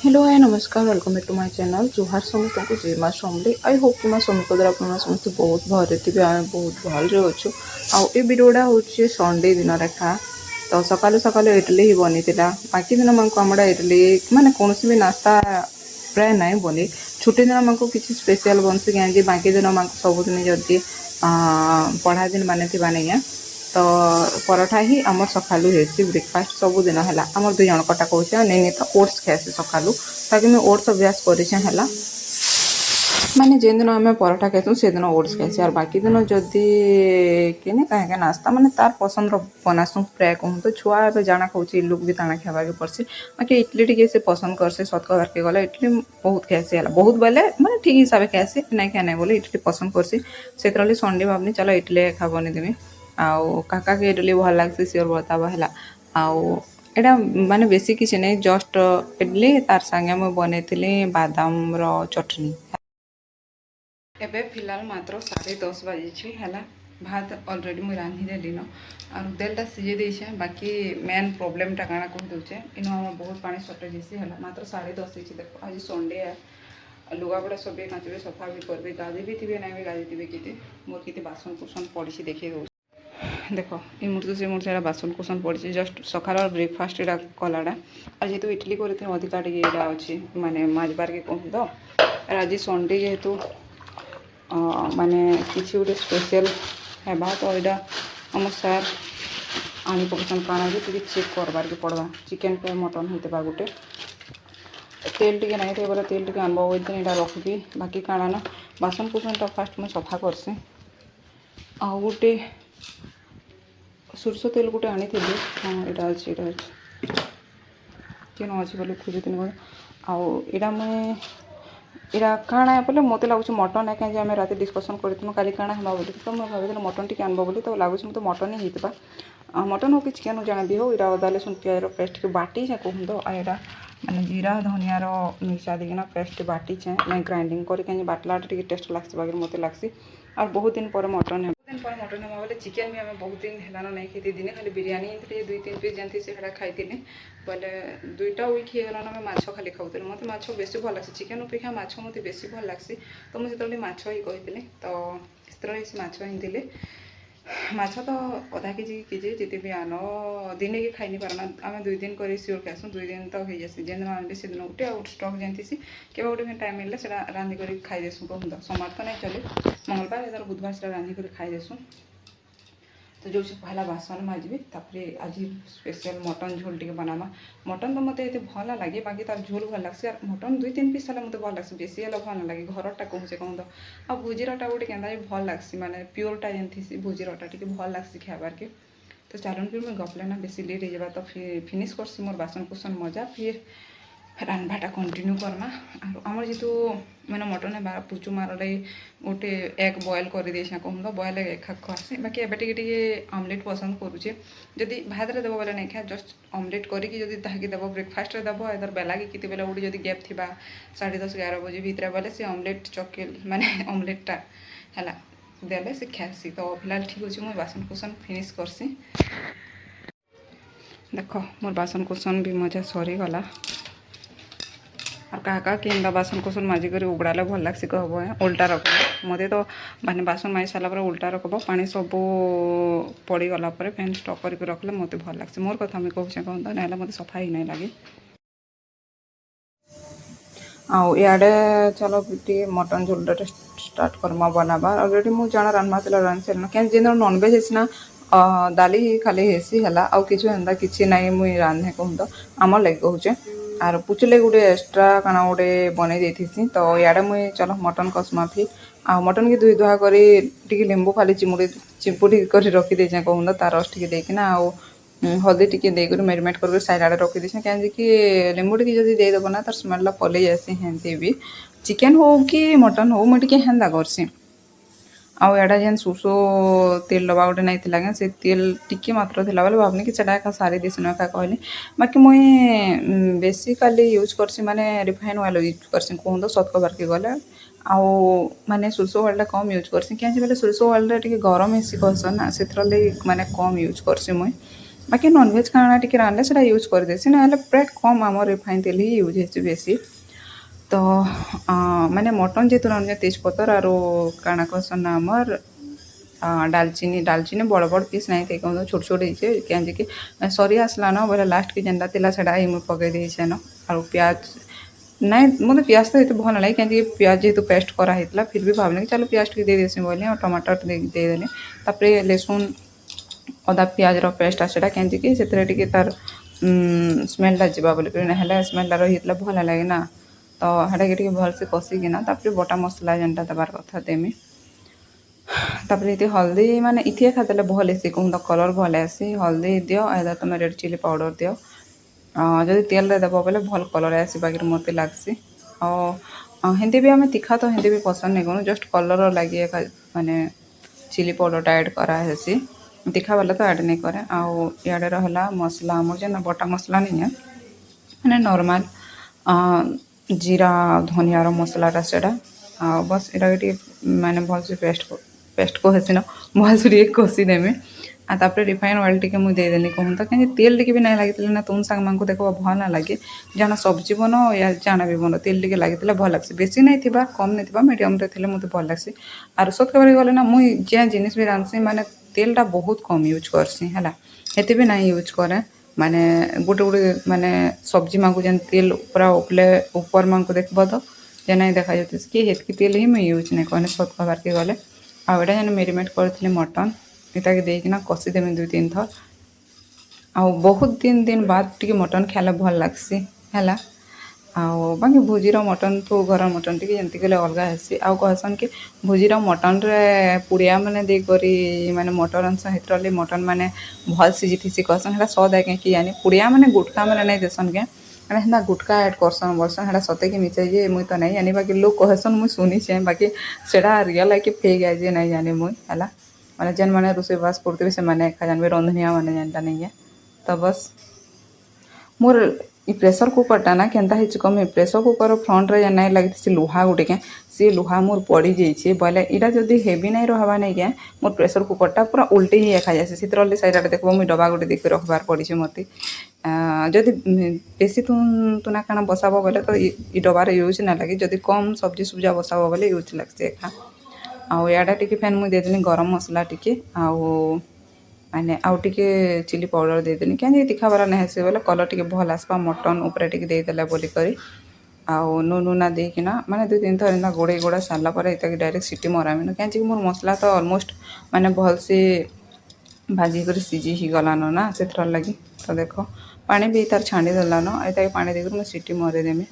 Hello hi नमस्कार welcome back to my channel जुहार समस्त को जय माँ समले आई होप कि माँ समस्त द्वारा आप समस्त बहुत भले थे आम बहुत भल अच्छु आउ ये भिडियोटा हूँ संडे दिन रेखा तो सकालू सकालू इडली ही बनी बाकी दिन माँ आम इडली माने कौन भी नास्ता प्राय ना बनी छुट्टी दिन माँ किसी स्पेशल बनसी कहीं बाकी दिन माँ सबुदिन जदि पढ़ा दिन बने थी नहीं तो पराठा ही आम सकालू हेसी ब्रेकफास्ट सबुदिन है आम दुई जन कटा कौचे नहीं तो ओट्स खाएसी सकालू ताकि मैं ओट्स अभ्यास कर माने जेन दिन आम पराठा खाइसु से दिन ओट्स खाइसी और बाकी दिन जदि किने कहीं नास्ता माने तार पसंद बनासु प्राय कहूँ तो छुआ ए जाना खाऊँ इलुक भी ताना खावा के पड़सी बाकी इडली टी से पसंद करसे सत कबार के गला इडली बहुत खाइसी है बहुत बोले मैंने ठीक हिसाब से खाइसी नहीं क्या नहीं बोले इडली पसंद करसी से संडे भावनी चलो इडली खा बनेदेमी आउ काका के इडली भल लग्सी सियोर बतावा है आउ एटा माने बेसी किसी नहीं जस्ट इडली तार संगे मुझे बनई बादाम चटनी एबे फिलहाल मात्र 10:30 बाजी है भात अलरेडी मुझे रांधि देली न और दालटा सीझे देछे बाकी मेन प्रोब्लेमटा काଣା कह दूचे इन हम बहुत पानी सॉर्टेज हेसी है मात्र 10:30 होइछि देखो आज संडे है लुगापड़ा सब काचबे सफा भी करबे गाधी भी थे ना भी गाधी थे किते मोर किते बासन कुसन पड़ी देखे दो देख ये मुहूर्त से मुहूर्त बासन कुसन पड़ी जस्ट सकाल ब्रेकफास्ट यहाँ कलाटा और जेहतु इडली करते अधिका टे अच्छी माने माजबार के कहूँ तो आज संडे जेहेतु माने किसी गोटे स्पेशल है तो यहाँ आम सार आनी पकड़न काଣା भी चेक करबार के पड़वा चिकेन पे मटन होता गोटे तेल टे नहीं थे बोले तेल टे आनब बोलते यहाँ रखी बाकी काଣା ना बासन कुसनटा फास्ट मुझे सफा करसी आ गोटे सोरष तेल गोटे आनी हाँ यहाँ अच्छे केन अच्छे बोले खोजुन आईटा मुझे यहाँ काଣା बोले मत लगुच मटन है कहीं आम रात डिस्कसन करूँ काली काଣା हाँ बोली तो मुझे भाई मटन टी आनब बोली तो लगुच मतलब मटन ही होता मटन हो कि चिकेन जाना भी हो यहाँ अदा लसुन प्याज पेस्ट के बाटी कहूँ तो यहाँ मैंने जीरा धनियार मिर्चा देना पेस्ट बाटी मैं ग्राइंडिंग कर बाटला टेस्ट लग्सी बाकी मत लग्सी और बहुत दिन पर मटन है दिन पर मटन है बोले चिकेन भी आम बहुत दिन है नहीं खाई दिने खाली बिरियानी दुई तीन पीस जानती से खाई बोले दुईटा वीक हो गलान आम माछ खाली खाऊे मत माछ बेसी भल लगे चिकेन अपेक्षा माछ मत बेसी भल लग्सी तो मुझे जो माछ ही कही तो से माछ ही माछ तो अधा केजी जिते भी आन दिने की खाई नहीं पारना आम 2 दिन कर सियोर खासू 2 दिन तो हो जासी जेन आनबे से दिन गोटे आउट स्टक जानती केवे गोटे टाइम मिलले से रांधि कर खाई देसुँ कहूँ तो सोमवार तो नहीं चले मंगलवार या बुधवार से रांधि कर खाई देसुँ तो जो से पहला बासन माजबी तापर आज स्पेशल मटन झोल टे बनामा मटन तो मत ये भल लगे बाकी तार झोल भल लगे मटन 2-3 पीस है मत भल लगे बेसी है भल ना लगे घरटा कहूँ कहूँ तो आ भुजीरटा गोटे क्या भल लग्सी माने प्योरटा जेनथी भुजीरटा टी भल लग्सी खाबार के तो चलन फिर मुझे गपले ना बेसी लेट हो तो फिर फिनिश करसी मोर बासन कुसन मजा फिर रान्धवाटा कंटिन्यू करमा आमर जी मैंने मटन है पुचु मार गोटे एग बॉयल कर दे कहूँ तो बॉयल एग खा खासी बाकी एवं ऑमलेट पसंद करुचे जदि भात रे देव बोले नहीं खा जस्ट ऑमलेट करके देव ब्रेकफास्ट देव इधर बेला कि कितने बेला गोटे जब गैप थी 10:30-11 बजे भितर बोले से ऑमलेट चकेल माने ऑमलेटा है देले से खासी तो फिलहाल ठीक अच्छे मुझे बासन कुसन फिनिश करसी देख मोर बासन कुसन भी मजा सरीगला और क्या क्या बासन कुसन माजिक उगड़ाले भल लगे कहब उल्टा रख मत तो माने बासन माजी सारापर उल्टा रखब पानी सब पड़गला फैन स्टक करके रखले मत भल लगे मोर कथा मुझे कहूँ तो ना मत सफा ही नहीं लगे आड़े चलो टे मटन झोलटा स्टार्ट करमा बनाबार अलरेडी मुझे जाना रान्ना रांधि सारे क्या जेन नॉनवेज हेसी दाली खाली हेसी है आउ कि किसी ना मुझे रांधे कहूँ तो आम लगे कहूचे आर पुचले गोटे एक्सट्रा काना गोटे बन देती तो इे मुझे चलो मटन कस्मा फिर आ मटन की धुई धुआ कर लेंबू खाली चिपुड़ी कर रखीदे कहूँ तो तार रस टे देना आउ हल्दी टी देकर मेरीमेट कर साइड आड़े रखीदे कहीं लेंबू टी जब देदेव ना तार स्मेलटा पलि जासी हेंती भी चिकेन हो कि मटन हो मुझे हेन्दा करसी आउ एडा जेन सुसो तेल डबा गोटे नहीं थी से तेल टिके मात्र थिला बोले भावनी कि एका सारी देसन एका कहली बाकी मुई बेसिकाली यूज करसी माने रिफाइन ऑयल यूज करसी कहूँ तो सत कबार के गले आउ माने सोरष ऑयलटा कम यूज करसी क्या बोले सोरष ऑयल टे गरम हेसी कहसन ना से माने कम यूज करसी मुई बाकी नॉनभेज खाना टिके रांधले सेटा यूज कर देसी ना प्राय कम आम रिफाइन तेल ही यूज होती बेसी तो माने मटन जेतु रांधे तेजपतर आरो काଣା कहसन आमर डालचीनी डालचीनी बड़ बड़ पीस नहीं थे कहूँ छोट छोट होइछे कि सरी आसला न बोले लास्ट के जेनता तिला सेटा ही मुझे पकई देइछे न आरो प्याज नहीं मतलब प्याज तो ये भल लगे कहीं प्याज जेहतु पेस्ट कराइला फिर भी भावने कि चलो प्याज टी दे देसी बोली और टमाटर देदेली तापर लेसुन अदा पियाज पेस्ट आसेटा कहीं से तार स्मेलटा जावा बोलिक ना स्मेलटा रही भल लगे ना तो हेटा भलसे कषिकिना बटा मसला जेनटा देवार कथा देमी तापर ये हल्दी माने इथे खादेले भल आसी कहूँ तो कलर भल आसी हल्दी दियो एदा तुम रेड चिली पाउडर दियो जदि तेल देव बोले भल कलर आसी बाकी मत लगसी और हिंदी भी आम तीखा तो हिंदी भी पसंद नहीं करूँ जस्ट कलर लगे माने चिली पाउडर ऐड करासी तीखा वाला तो ऐड नहीं करे आउ इे रहा मसला आम जेन बटा मसला नहीं है मैंने नॉर्मल जीरा धनियार मसलाटा से बस ये माने भल से पेस्ट कसी न भल से कषिदेमी तापर रिफाइन ऑयल टी मुझे देदेली कहूँ तो कहीं तेल टी भी नहीं लगी ना तुम सांग मांग देखो भल ना लगे जाना सब्जी बन या जाना भी बन तेल टी लगी भल लगे बेसी नहीं थी कम नहीं थी मीडियम थे मत भल लगे आर सत कह गले ना मुझे जे जिनिस भी रांधसी माने तेलटा बहुत कम यूज करसी है हेते भी नहीं यूज करे माने गोटे गोटे माने सब्जी मांगू जेन तेल पूरा उपले ऊपर मांग देख तो जे नहीं देखा जाती कि हेतकी तेल ही मुझे यूज नहीं कहने सत कहबार के गले आटा जेन मेरीमेट करी मटन इटा देना कषिदेमी 2-3 थर आ बहुत दिन बाद टी मटन खाइले भल लगसी है बाकी भोजीर मटन तो घर मटन टी जमती गले अलग हेसी आउ कहसन कि भोजीर मटन रे पुड़िया मैंने देकरी माने मटर अंश हितरली मटन माने भल सीझी कहसन है सद है कि यानी पुड़िया मैंने गुटका मैंने नहीं देसन के मैंने हेन्ता गुटका ऐड करसन बोलसन है सते कि मिचे जे मुई तो नहीं जानी बाकी लोग कहसन मुई शुनीचे बाकी सेटा रियल है कि फेक है जे नहीं जानी मुई है माने जेन मैंने रोषेईबास करते से मैंने एका जानवे रंधनिया मैंने जानता नहीं है तो बस मोर इ प्रेसर कुकरटा ना केनता हिच कम प्रेसर कुकर फ्रंट रे नहीं लगी लुहा गुटे के सी लुहा मोर पड़ी जाइए बोले इटा जदि हेवी नहीं रहा नहीं क्या मोर प्रेसर कुकरटा पूरा उल्टे ही एका जाए से साइड देख मुझे डबा गुटे देखिए रखबार पड़ी मत जदि बेसी तुना काना बसाब बोले तो इ डबार यूज ना लगे जदि कम सब्जी सुब्जा बसाब बोले यूज लगे एका आउ याडा टी फैन मुझे देदेली गरम मसला टी आउ माने आउ टिके चिली पाउडर देदेनी क्या तीखा वाला नहीं से बोले कलर टी भल आसपा मटन उपरे टी देदेला बोलिक आउ नुना देकिना माने 2-3 थर एंता गोड़े गोड़ा सारा पर डायरेक्ट सीटी मरामी कहीं मोर मसला तो ऑलमोस्ट माने भल से भाजी कर सीझी ही गलान ना से लगी तो देख पानी भी तार छाणी देलान ये पानी देकर मुझे सीटी मरेदेमी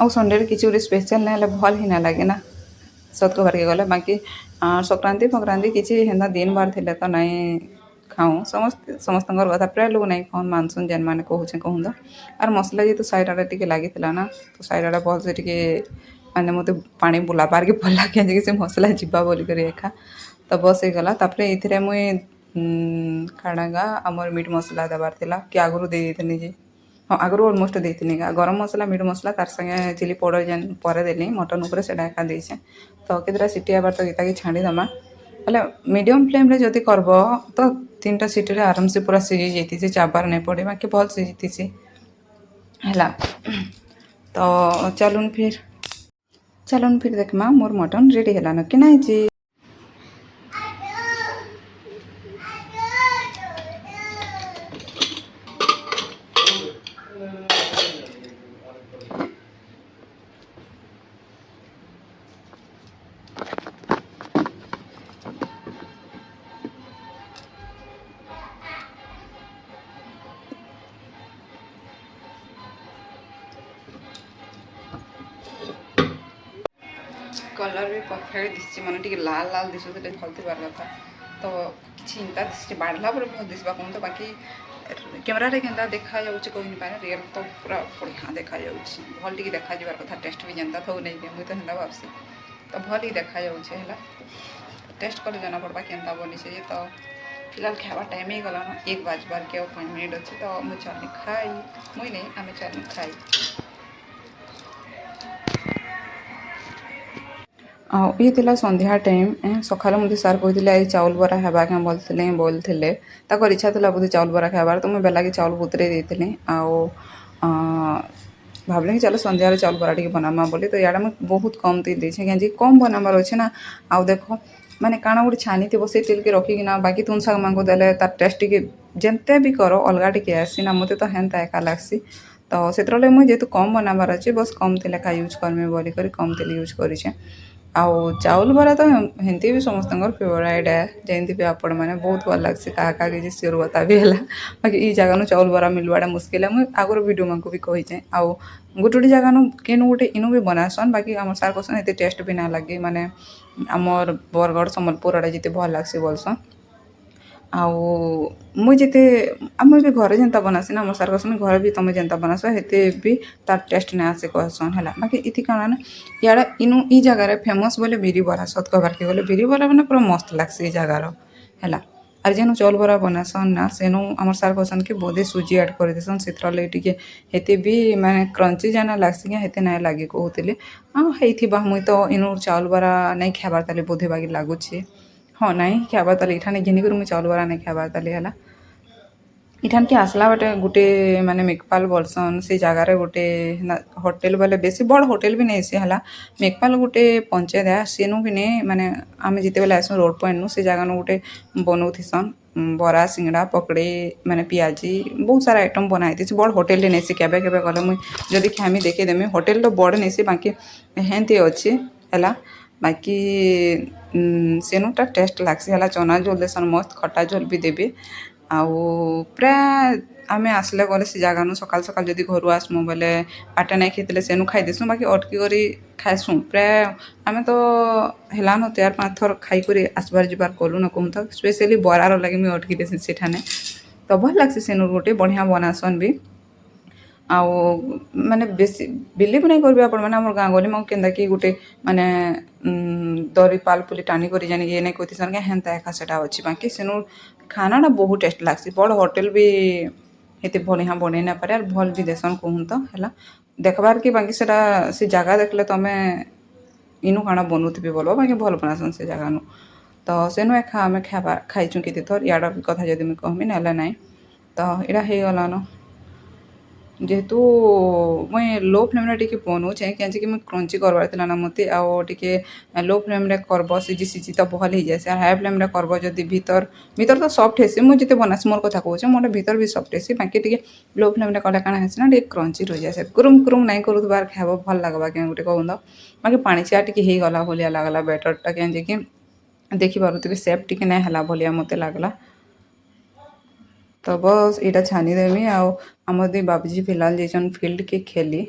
आउ संडे किसी गोटे स्पेशल ना भल ही ना लगे ना सत कबार के गले बाकी संक्रांति फक्रांति किसी हेन्ता दिन बार थे तो नहीं खाऊँ समस्त कथा प्राय लोग नहीं खाऊन मानसन जेन मैंने कहूँ कहूँ तो आर मसला जी तो साइड आड़े टी लगी ना तो साइड आड़े भल से टी माने मत पानी बुला पार के भल लगे से मसला जीवा बोलिक एका तो बस हो गला ये मुई काणागा आमर मीट मसला देवार कि आगुरी देनी जे हाँ आगुरी अलमोस्ट देती गरम मसला मीट मसला तार संगे चिली पाउडर जेन पर देली मटन उपरे से एका देचे तो केतरा सीटी आबार तो गीता की छाड़ी दमा बोले मीडियम फ्लेम रे जदि करब तो 3टा सीटी आराम से पूरा सीझी जाती चाबार नहीं पड़े बाकी भल सीझी है तो चलून फिर देखमा मोर मटन रेडी है कि नहीं जी। कलर भी परफेक्ट दिशे मैंने टी लाल लाल दिशुले भल थी कथा तो किसी इंता दिशे बाढ़ला पर भल दिशा कौन तो बाकी कैमेरा के देखा कही पारे रियल तो पूरा बढ़िया देखा भल टी देखा जाबार कथा टेस्ट भी जनता थो नहीं मुझे तो हेन्ता भावसी तो भल ही देखा है टेस्ट कले जना पड़वा केन्ता बनी से तो फिलहाल खावा टाइम ही गलान 1 बजबार के 5 मिनट अच्छे तो मुझे चलनी खाई मुई नहीं आम चलनी खाई ଆଉ ଇ ଥିଲା ସନ୍ଧ୍ୟା ଟାଇମ୍ ସକାଳେ ମୋତେ ସାର୍ କହିଥିଲେ ଏଇ ଚାଉଳ ବରା ହେବା କାଁ ବୋଲଥିଲେ ତାଙ୍କର ଇଚ୍ଛା ଥିଲା ବୋଧେ ଚାଉଳ ବରା ଖାଇବାର ତ ମୁଁ ବେଲାକେ ଚାଉଳ ବତୁରେଇ ଦେଇଥିଲି ଆଉ ଭାବିଲି କି ଚାଲ ସନ୍ଧ୍ୟାରେ ଚାଉଳ ବରା ଟିକେ ବନାମା ବୋଲି ତ ଇଆଡ଼େ ମୁଁ ବହୁତ କମ୍ ତେଲ ଦେଇଛି କାହିଁକି କମ୍ ବନାବାର ଅଛି ନା ଆଉ ଦେଖ ମାନେ କାଣା ଗୋଟେ ଛାନିଥିବ ସେ ତେଲକେ ରଖିକିନା ବାକି ତୁନ୍ ଶାଗମାନଙ୍କୁ ଦେଲେ ତାର ଟେଷ୍ଟ ଟିକେ ଯେନ୍ତେ ବି କର ଅଲଗା ଟିକେ ଆସି ନା ମୋତେ ତ ହେନ୍ତା ଏକା ଲାଗ୍ସି ତ ସେଥିରଲାଗି ମୁଇଁ ଯେହେତୁ କମ୍ ବନାବାର ଅଛି ବସ୍ କମ୍ ତେଲ ଏକା ୟୁଜ୍ କରିମି ବୋଲିକରି କମ୍ ତେଲ ୟୁଜ୍ କରିଛେ ଆଉ ଚାଉଳ ବରା ତ ହେନ୍ତି ବି ସମସ୍ତଙ୍କର ଫେଭରାଇଟ୍ ଯେମିତି ବି ଆପଣମାନେ ବହୁତ ଭଲ ଲାଗ୍ସି କାହା କାହା କିଛି ସିଓର ବତା ବି ହେଲା ବାକି ଇ ଜାଗାନୁ ଚାଉଳ ବରା ମିଲବାଟା ମୁସ୍କିଲ ମୁଇଁ ଆଗରୁ ଭିଡ଼ିଓମାନଙ୍କୁ ବି କହିଛେ ଆଉ ଗୋଟେ ଗୋଟେ ଜାଗାନୁ କେନୁ ଗୋଟେ ଇନୁ ବି ବନାସନ୍ ବାକି ଆମର ସାର୍ କସନ୍ ଏତେ ଟେଷ୍ଟ ବି ନା ଲାଗେ ମାନେ ଆମର ବରଗଡ଼ ସମ୍ବଲପୁର ଆଡ଼େ ଯେତେ ଭଲ ଲାଗ୍ସି ବୋଲସନ୍ ଆଉ ମୁଇଁ ଯେତେ ଆମେ ବି ଘରେ ଯେନ୍ତା ବନାସି ନା ଆମ ସାର୍ କସନ୍ ଘରେ ବି ତମେ ଯେନ୍ତା ବନାସ ହେତେ ବି ତାର ଟେଷ୍ଟ ନାଇଁ ଆସେ କହେସନ୍ ହେଲା ବାକି ଇଥି କାଣା ନା ଇଆଡ଼େ ଇନୁ ଇ ଜାଗାରେ ଫେମସ୍ ବୋଲେ ବିରି ବରା ସତ୍ କହିବାର୍କେ ଗଲେ ବିରି ବରା ମାନେ ପୁରା ମସ୍ତ ଲାଗ୍ସି ଇ ଜାଗାର ହେଲା ଆର୍ ଯେନୁ ଚାଉଳ ବରା ବନାସନ୍ ନା ସେନୁ ଆମର ସାର୍ କସନ୍ କି ବୋଧେ ସୁଜି ଆଡ଼୍ କରିଦେସନ୍ ସେଥିର ଲାଗି ଟିକେ ହେତେ ବି ମାନେ କ୍ରଞ୍ଚି ଜାନା ଲାଗ୍ସି କି ହେତେ ନାଇଁ ଲାଗି କହୁଥିଲେ ହେଇଥିବା ମୁଇଁ ତ ଇନୁ ଚାଉଳ ବରା ନାଇଁ ଖାଇବାର ତାଲି ବୋଧେ ବାକି ଲାଗୁଛି ହଁ ନାଇଁ ଖାଇବାର ତାଲି ଇଠାନେ ଘିନିକରି ମୁଇଁ ଚାଉଳ ବରା ନାଇଁ ଖାଇବାର ତାଲି ହେଲା ଇଠାନକେ ଆସିଲା ବାଟେ ଗୋଟେ ମାନେ ମେକପାଲ ବୋଲସନ୍ ସେ ଜାଗାରେ ଗୋଟେ ହୋଟେଲ ବୋଲେ ବେଶୀ ବଡ଼ ହୋଟେଲ ବି ନେଇ ସେ ହେଲା ମେକପାଲ ଗୋଟେ ପଞ୍ଚାୟତ ସେନୁ କି ନେ ମାନେ ଆମେ ଯେତେବେଲେ ଆସୁ ରୋଡ଼ ପଏଣ୍ଟନୁ ସେ ଜାଗାନୁ ଗୋଟେ ବନଉଥିସନ୍ ବରା ସିଙ୍ଗଡ଼ା ପକଡ଼ି ମାନେ ପିଆଜି ବହୁତ ସାରା ଆଇଟମ୍ ବନା ହେଇଥିସି ବଡ଼ ହୋଟେଲରେ ନେଇସି କେବେ କେବେ ଗଲେ ମୁଇଁ ଯଦି ଖାଇମି ଦେଖେଇଦେମି ହୋଟେଲ ତ ବଡ଼ ନେଇସି ବାକି ହେନ୍ତି ଅଛି ହେଲା ବାକି ସେନୁଟା ଟେଷ୍ଟ ଲାଗ୍ସି ହେଲା ଚନା ଝୋଲ ଦେସନ୍ ମସ୍ତ ଖଟା ଝୋଲ ବି ଦେବେ ଆଉ ପ୍ରାୟ ଆମେ ଆସିଲେ ଗଲେ ସେ ଜାଗାନୁ ସକାଳୁ ସକାଳୁ ଯଦି ଘରୁ ଆସମୁ ବୋଲେ ଆଟେ ନାଇଁ ଖାଇଥିଲେ ସେନୁ ଖାଇଦେସୁଁ ବାକି ଅଟକି କରି ଖାଇସୁଁ ପ୍ରାୟ ଆମେ ତ ହେଲାନ 4-5 ଥର ଖାଇକରି ଆସବାର୍ ଯିବାର୍ କଲୁ ନ କହୁଁ ତ ସ୍ପେଶିଆଲି ବରାର ଲାଗି ମୁଇଁ ଅଟକି ଦେସି ସେଠାନେ ତ ଭଲ ଲାଗ୍ସି ସେନୁ ଗୋଟେ ବଢ଼ିଆ ବନାସନ୍ ବି ଆଉ ମାନେ ବେଶୀ ବିଲିଭ୍ ନାଇଁ କରିବେ ଆପଣମାନେ ଆମର ଗାଁ ଗହଲି ମୁଁ କେନ୍ତାକି ଗୋଟେ ମାନେ ଦରି ପାଲ ପୁଲି ଟାଣି କରି ଜାଣିକି ଏ ନାଇଁ କହିଥିସନ୍ କି ହେନ୍ତା ଏକା ସେଟା ଅଛି ବାକି ସେନୁ ଖାନାଟା ବହୁତ ଟେଷ୍ଟ ଲାଗ୍ସି ବଡ଼ ହୋଟେଲ ବି ହେତେ ବଢ଼ିଆଁ ବନେଇ ନାଇଁ ପାରେ ଆର୍ ଭଲ୍ ବି ଦେସନ୍ କହୁନ୍ ତ ହେଲା ଦେଖବାର୍ କି ବାକି ସେଟା ସେ ଜାଗା ଦେଖିଲେ ତମେ ଇନୁ କାଣା ବନଉଥିବେ ବୋଲ ବାକି ଭଲ ବନାସନ୍ ସେ ଜାଗାନୁ ତ ସେନୁ ଏଖା ଆମେ ଖାଇଚୁଁ କେତେ ଥର ଇଆଡ଼ର କଥା ଯଦି ମୁଇଁ କହମି ନହେଲେ ନାଇଁ ତ ଏଇଟା ହେଇଗଲାନ ଯେହେତୁ ମୁଇଁ ଲୋ ଫ୍ଲେମ୍ରେ ଟିକେ ବନଉଛେଁ କେଁଚିକି ମୁଇଁ କ୍ରଞ୍ଚି କରବାର ଥିଲା ନା ମୋତେ ଆଉ ଟିକେ ଲୋ ଫ୍ଲେମ୍ରେ କରବ ସିଝି ସିଝି ତ ଭଲ୍ ହେଇଯାଏସି ଆର୍ ହାଇ ଫ୍ଲେମ୍ରେ କରବ ଯଦି ଭିତର ତ ସଫ୍ଟ ହେସି ମୁଇଁ ଯେତେ ବନାସି ମୋର୍ କଥା କହୁଛେ ମୋରଟା ଭିତର ବି ସଫ୍ଟ ହେସି ବାକି ଟିକେ ଲୋ ଫ୍ଲେମ୍ରେ କଲେ କାଣା ହେସି ନା ଟିକେ କ୍ରଞ୍ଚି ରହିଯାଏସି କୁରୁମ୍ କୁରୁମ୍ ନାଇଁ କରୁଥିବାର୍ ଖାଇବ ଭଲ୍ ଲାଗ୍ବା କେଁ ଗୋଟେ କହୁନ୍ ତ ବାକି ପାଣିଚିଆ ଟିକେ ହେଇଗଲା ଭଲିଆ ଲାଗ୍ଲା ବେଟରଟା କେଁଯେକି ଦେଖିପାରୁଥିବେ ସେପ୍ ଟିକେ ନାଇଁ ହେଲା ଭଲିଆ ମୋତେ ଲାଗ୍ଲା ତ ବସ୍ ଏଇଟା ଛାନିଦେମି ଆଉ ଆମର ଦି ବାବୁଜୀ ଫିଲହାଲ୍ ଯାଇଛନ୍ ଫିଲ୍ଡକେ ଖେଲି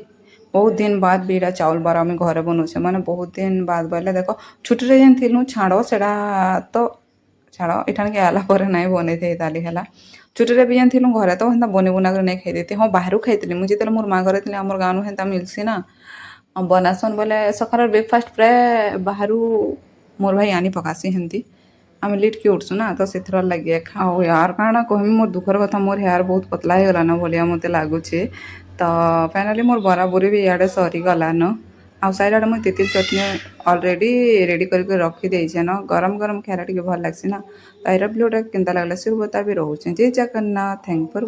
ବହୁତ ଦିନ ବାଦ ବି ଏଇଟା ଚାଉଳ ବରା ଆମେ ଘରେ ବନଉଛେ ମାନେ ବହୁତ ଦିନ ବାଦ ବୋଇଲେ ଦେଖ ଛୁଟିରେ ଯେନ୍ ଥିଲୁ ଛାଡ଼ ସେଟା ତ ଛାଡ଼ ଏଠାଣିକି ଆଇଲା ପରେ ନାଇଁ ବନେଇଥାଇ ତାଲି ହେଲା ଛୁଟିରେ ବି ଯେନ୍ ଥିଲୁ ଘରେ ତ ହେନ୍ତା ବନେଇ ବୁନାକରି ନାଇଁ ଖାଇଦେଇଥି ହଁ ବାହାରୁ ଖାଇଥିଲି ମୁଁ ଯେତେବେଳେ ମୋର୍ ମା ଘରେ ଥିଲି ଆମର ଗାଁନୁ ହେନ୍ତା ମିଲ୍ସି ନା ବନାସନ୍ ବୋଲେ ସକାଳର ବ୍ରେକଫାଷ୍ଟ ପ୍ରାୟ ବାହାରୁ ମୋର୍ ଭାଇ ଆନି ପକାସି ହେନ୍ତି ଆମେ ଲେଟ୍କି ଉଠ୍ସୁଁ ନା ତ ସେଥିର ଲାଗି ଆଉ ୟାର କାଣା କହମି ମୋର୍ ଦୁଃଖର କଥା ମୋର୍ ହେୟାର ବହୁତ ପତଲା ହେଇଗଲାନ ଭଲିଆ ମୋତେ ଲାଗୁଛେ ତ ଫାଇନାଲି ମୋର୍ ବରାବରି ବି ଇଆଡ଼େ ସରିଗଲାନ ଆଉ ସାଇଡ଼ ଆଡ଼େ ମୁଇଁ ତେତେଲ୍ ଚଟନି ଅଲରେଡ଼ି ରେଡ଼ି କରିକି ରଖିଦେଇଛେନ ଗରମ ଗରମ ଖାଇଲେ ଟିକେ ଭଲ୍ ଲାଗ୍ସି ନା ତ ଏଇର ଭିଡ଼ିଓଟା କେନ୍ତା ଲାଗ୍ଲା ସେ ବତା ବି ରହୁଛେ ଜୟ ଜଗନ୍ନାଥ ଥ୍ୟାଙ୍କ ଫର୍